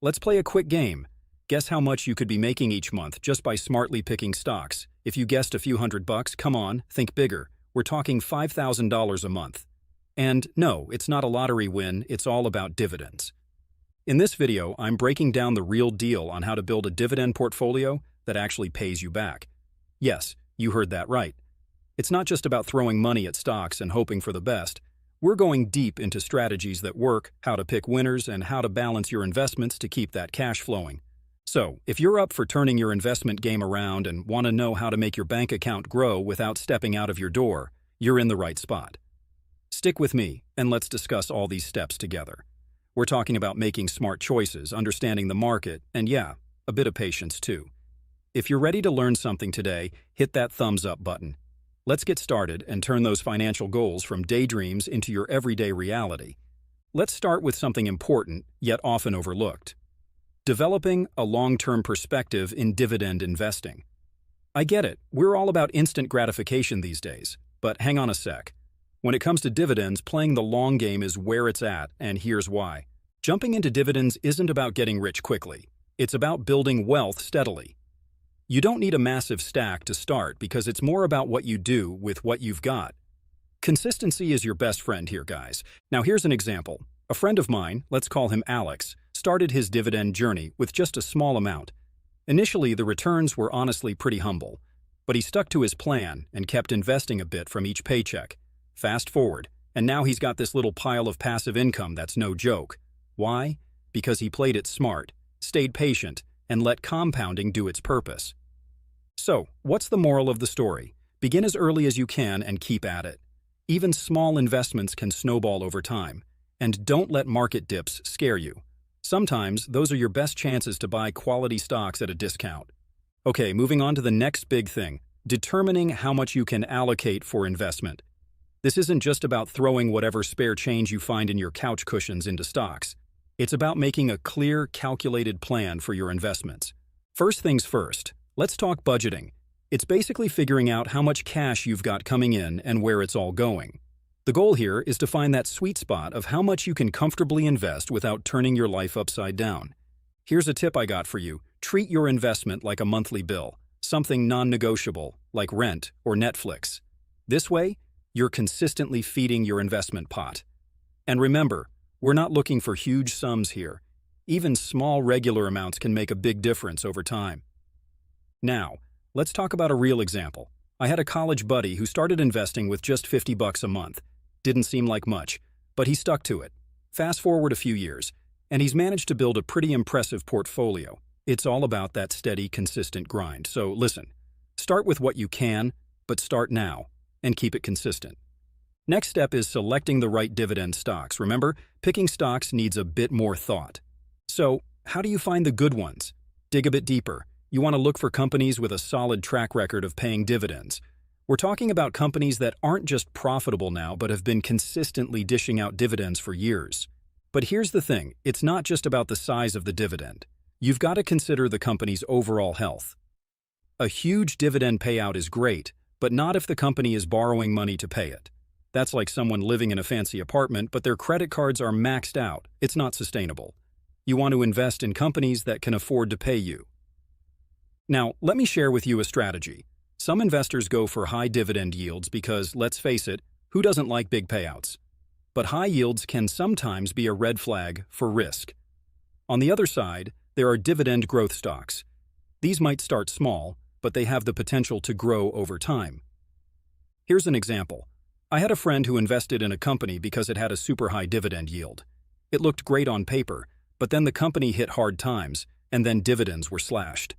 Let's play a quick game. Guess how much you could be making each month just by smartly picking stocks. If you guessed a few $100, come on, think bigger. We're talking $5,000 a month. And no, it's not a lottery win, it's all about dividends. In this video, I'm breaking down the real deal on how to build a dividend portfolio that actually pays you back. Yes, you heard that right. It's not just about throwing money at stocks and hoping for the best. We're going deep into strategies that work, how to pick winners, and how to balance your investments to keep that cash flowing. So, if you're up for turning your investment game around and want to know how to make your bank account grow without stepping out of your door, you're in the right spot. Stick with me, and let's discuss all these steps together. We're talking about making smart choices, understanding the market, and yeah, a bit of patience too. If you're ready to learn something today, hit that thumbs up button. Let's get started and turn those financial goals from daydreams into your everyday reality. Let's start with something important, yet often overlooked. Developing a long-term perspective in dividend investing. I get it, we're all about instant gratification these days, but hang on a sec. When it comes to dividends, playing the long game is where it's at, and here's why. Jumping into dividends isn't about getting rich quickly. It's about building wealth steadily. You don't need a massive stack to start because it's more about what you do with what you've got. Consistency is your best friend here, guys. Now here's an example. A friend of mine, let's call him Alex, started his dividend journey with just a small amount. Initially, the returns were honestly pretty humble, but he stuck to his plan and kept investing a bit from each paycheck. Fast forward, and now he's got this little pile of passive income that's no joke. Why? Because he played it smart, stayed patient, and let compounding do its purpose. So, what's the moral of the story? Begin as early as you can and keep at it. Even small investments can snowball over time. And don't let market dips scare you. Sometimes, those are your best chances to buy quality stocks at a discount. Okay, moving on to the next big thing, determining how much you can allocate for investment. This isn't just about throwing whatever spare change you find in your couch cushions into stocks. It's about making a clear, calculated plan for your investments. First things first, let's talk budgeting. It's basically figuring out how much cash you've got coming in and where it's all going. The goal here is to find that sweet spot of how much you can comfortably invest without turning your life upside down. Here's a tip I got for you. Treat your investment like a monthly bill, something non-negotiable, like rent or Netflix. This way, you're consistently feeding your investment pot. And remember, we're not looking for huge sums here. Even small regular amounts can make a big difference over time. Now, let's talk about a real example. I had a college buddy who started investing with just $50 a month. Didn't seem like much, but he stuck to it. Fast forward a few years, and he's managed to build a pretty impressive portfolio. It's all about that steady, consistent grind. So listen, start with what you can, but start now, and keep it consistent. Next step is selecting the right dividend stocks. Remember, picking stocks needs a bit more thought. So, how do you find the good ones? Dig a bit deeper. You want to look for companies with a solid track record of paying dividends. We're talking about companies that aren't just profitable now, but have been consistently dishing out dividends for years. But here's the thing, it's not just about the size of the dividend. You've got to consider the company's overall health. A huge dividend payout is great, but not if the company is borrowing money to pay it. That's like someone living in a fancy apartment, but their credit cards are maxed out. It's not sustainable. You want to invest in companies that can afford to pay you. Now, let me share with you a strategy. Some investors go for high dividend yields because, let's face it, who doesn't like big payouts? But high yields can sometimes be a red flag for risk. On the other side, there are dividend growth stocks. These might start small, but they have the potential to grow over time. Here's an example. I had a friend who invested in a company because it had a super high dividend yield. It looked great on paper, but then the company hit hard times, and then dividends were slashed.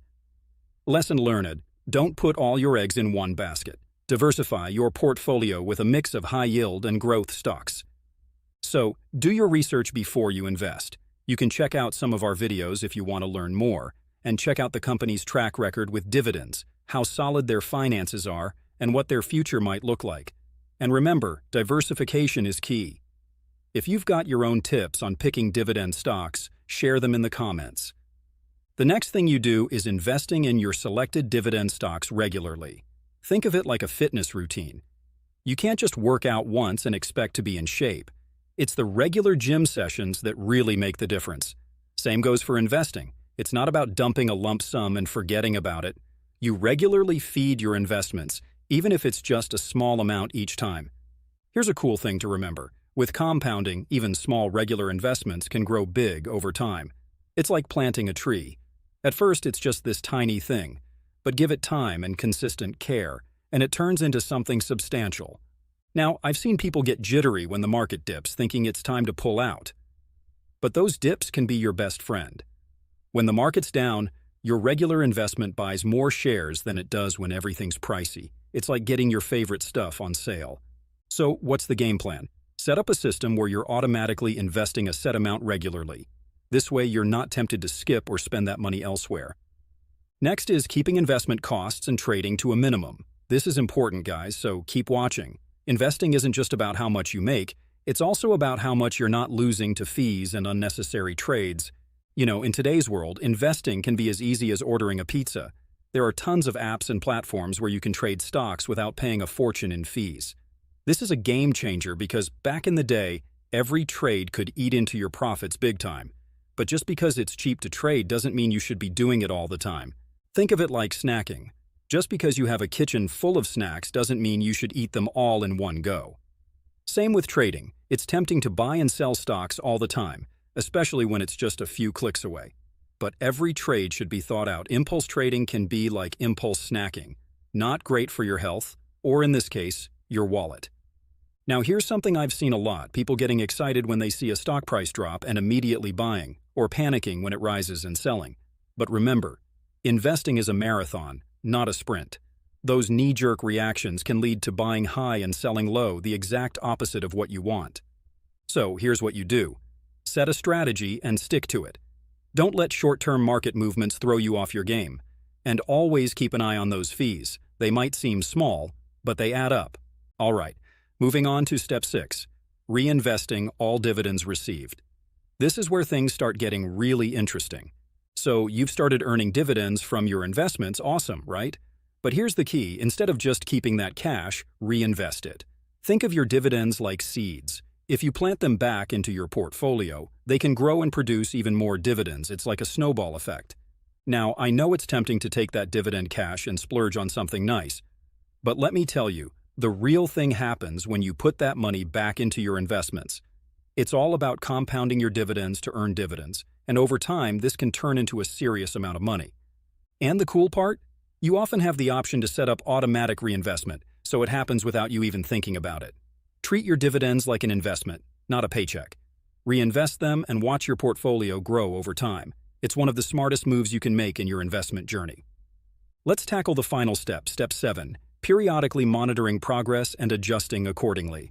Lesson learned, don't put all your eggs in one basket. Diversify your portfolio with a mix of high yield and growth stocks. So, do your research before you invest. You can check out some of our videos if you want to learn more, and check out the company's track record with dividends, how solid their finances are, and what their future might look like. And remember, diversification is key. If you've got your own tips on picking dividend stocks, share them in the comments. The next thing you do is investing in your selected dividend stocks regularly. Think of it like a fitness routine. You can't just work out once and expect to be in shape. It's the regular gym sessions that really make the difference. Same goes for investing. It's not about dumping a lump sum and forgetting about it. You regularly feed your investments, even if it's just a small amount each time. Here's a cool thing to remember. With compounding, even small regular investments can grow big over time. It's like planting a tree. At first, it's just this tiny thing, but give it time and consistent care, and it turns into something substantial. Now, I've seen people get jittery when the market dips, thinking it's time to pull out. But those dips can be your best friend. When the market's down, your regular investment buys more shares than it does when everything's pricey. It's like getting your favorite stuff on sale. So, what's the game plan? Set up a system where you're automatically investing a set amount regularly. This way, you're not tempted to skip or spend that money elsewhere. Next is keeping investment costs and trading to a minimum. This is important, guys, so keep watching. Investing isn't just about how much you make, it's also about how much you're not losing to fees and unnecessary trades. In today's world, investing can be as easy as ordering a pizza. There are tons of apps and platforms where you can trade stocks without paying a fortune in fees. This is a game changer because back in the day, every trade could eat into your profits big time. But just because it's cheap to trade doesn't mean you should be doing it all the time. Think of it like snacking. Just because you have a kitchen full of snacks doesn't mean you should eat them all in one go. Same with trading. It's tempting to buy and sell stocks all the time, especially when it's just a few clicks away. But every trade should be thought out. Impulse trading can be like impulse snacking. Not great for your health, or in this case, your wallet. Now here's something I've seen a lot, people getting excited when they see a stock price drop and immediately buying, or panicking when it rises and selling. But remember, investing is a marathon, not a sprint. Those knee-jerk reactions can lead to buying high and selling low, the exact opposite of what you want. So here's what you do. Set a strategy and stick to it. Don't let short-term market movements throw you off your game. And always keep an eye on those fees. They might seem small, but they add up. All right, moving on to step 6, reinvesting all dividends received. This is where things start getting really interesting. So you've started earning dividends from your investments, awesome, right? But here's the key, instead of just keeping that cash, reinvest it. Think of your dividends like seeds. If you plant them back into your portfolio, they can grow and produce even more dividends. It's like a snowball effect. Now, I know it's tempting to take that dividend cash and splurge on something nice, but let me tell you, the real thing happens when you put that money back into your investments. It's all about compounding your dividends to earn dividends, and over time, this can turn into a serious amount of money. And the cool part? You often have the option to set up automatic reinvestment, so it happens without you even thinking about it. Treat your dividends like an investment, not a paycheck. Reinvest them and watch your portfolio grow over time. It's one of the smartest moves you can make in your investment journey. Let's tackle the final step, step 7, periodically monitoring progress and adjusting accordingly.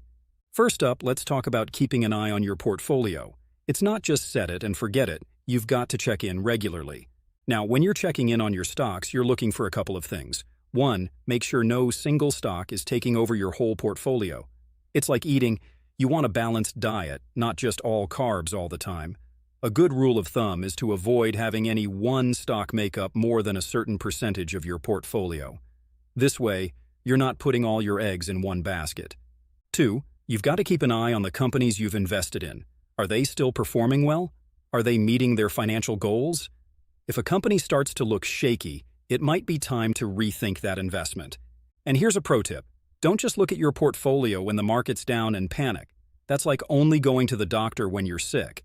First up, let's talk about keeping an eye on your portfolio. It's not just set it and forget it, you've got to check in regularly. Now, when you're checking in on your stocks, you're looking for a couple of things. 1, make sure no single stock is taking over your whole portfolio. It's like eating. You want a balanced diet, not just all carbs all the time. A good rule of thumb is to avoid having any one stock make up more than a certain percentage of your portfolio. This way, you're not putting all your eggs in one basket. 2, you've got to keep an eye on the companies you've invested in. Are they still performing well? Are they meeting their financial goals? If a company starts to look shaky, it might be time to rethink that investment. And here's a pro tip. Don't just look at your portfolio when the market's down and panic. That's like only going to the doctor when you're sick.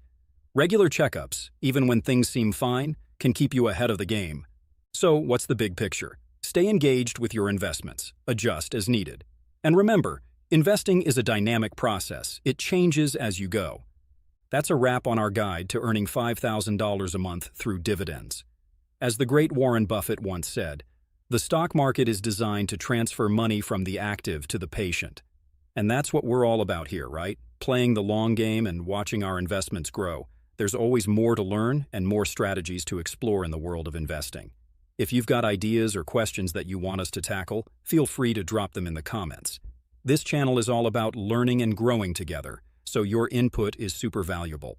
Regular checkups, even when things seem fine, can keep you ahead of the game. So, what's the big picture? Stay engaged with your investments. Adjust as needed. And remember, investing is a dynamic process. It changes as you go. That's a wrap on our guide to earning $5,000 a month through dividends. As the great Warren Buffett once said, the stock market is designed to transfer money from the active to the patient. And that's what we're all about here, right? Playing the long game and watching our investments grow. There's always more to learn and more strategies to explore in the world of investing. If you've got ideas or questions that you want us to tackle, feel free to drop them in the comments. This channel is all about learning and growing together, so your input is super valuable.